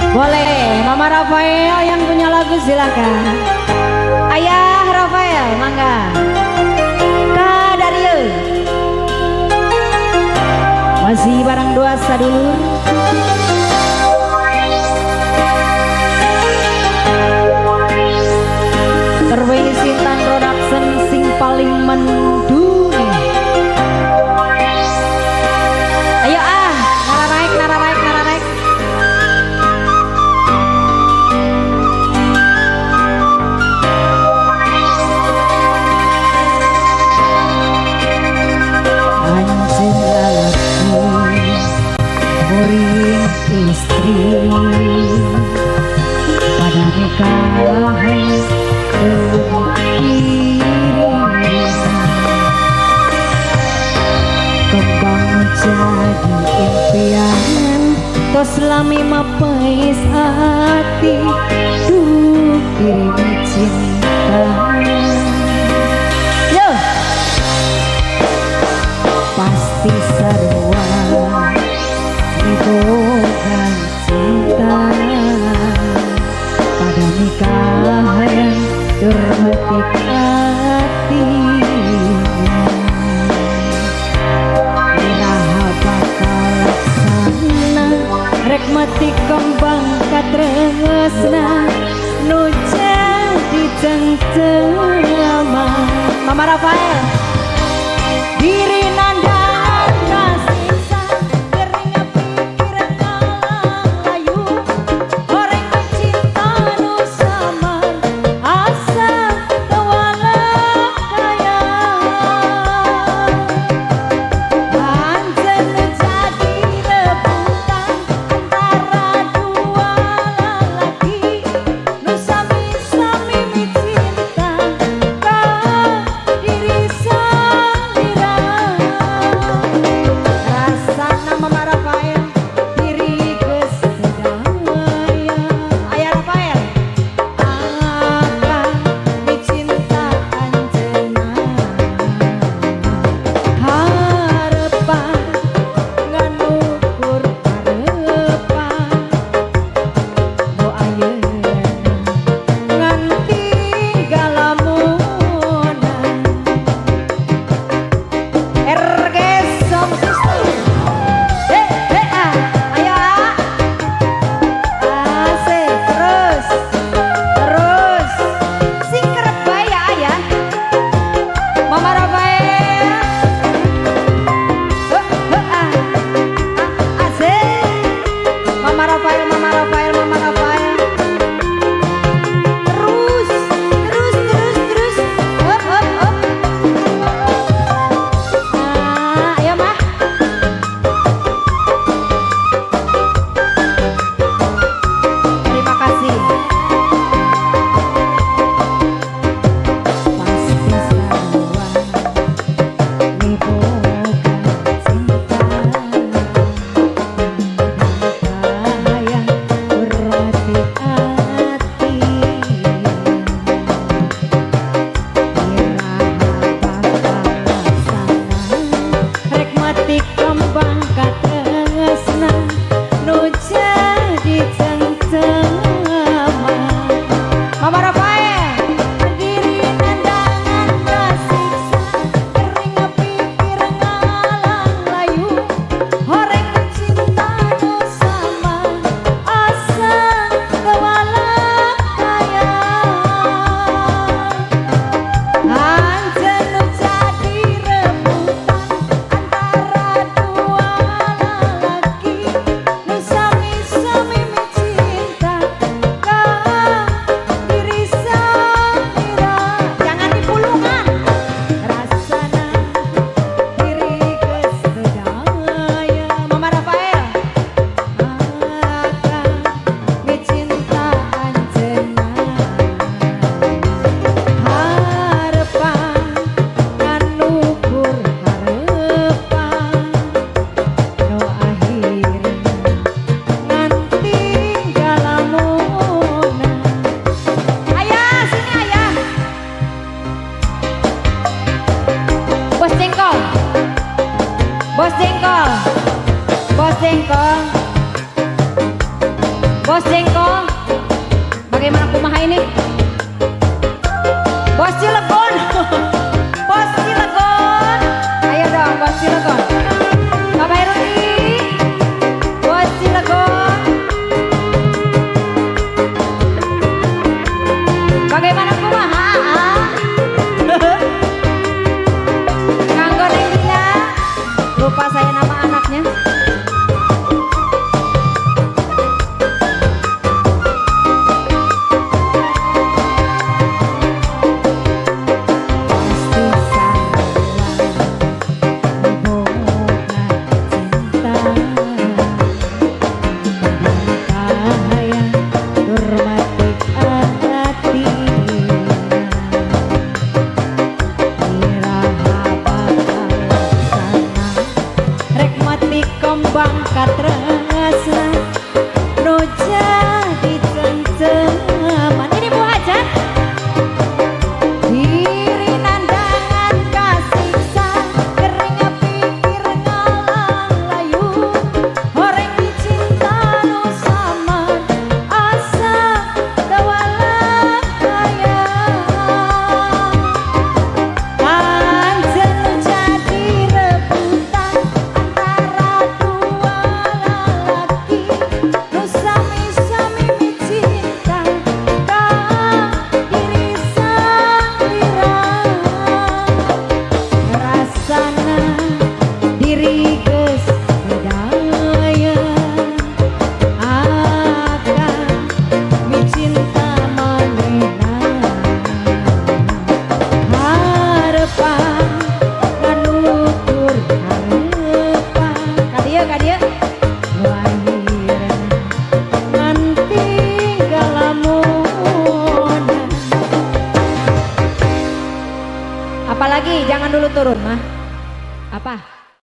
Boleh, Mama Rafael yang punya lagu silakan. Ayah Rafael, mangga. Kak Dario. Masih bareng dua sadulur. Terwei Sintan Production sing paling menduni. Ayo nararaik. Anjing lalaki murid istri pada nikahan kembang jadi impian tos lami mapais hati duh kirimi cinta yo pasti sarua dibogan cinta pada nikahan termetik hatinya iraha bakal laksana rek metik kembang katresna nu jadi cengcema Mama Rafael diri nandangan kasisa geringa pikiran ngalang layu goreng cinta nu samar asa tewalak kaya anjen jadi rebutan antara dua lalaki nu sami-sami cinta ka diri salira rasana Mama Rafael diri geus sedaya Ayah Rafael akan dicinta anjeunna harepan nganukur harepan nu ayeuna ngan tinggalamuna RG Sound System ayo asik terus sing kerep bae ya ayah Mama Rafael asik Mama Rafael terus hop ayo mah terima kasih pasti sarua nibogan cinta hayang Bos Jengkol, bagaimana kumaha ini? Bos Cilegon, Bos Cilegon, ayo dong Bos Cilegon. Bapak Herudi, Bos Cilegon, bagaimana kumaha? Nganggo Neng Dina, lupa saya nama anaknya. Bangkat rasa no jadi cengceman ini Bu Hajat diri nandangan kasiksa keringnya pikir ngalang layu orang dicinta no saman asa dawalah kaya anjen jadi rebutan antara apalagi jangan dulu turun mah. Apa?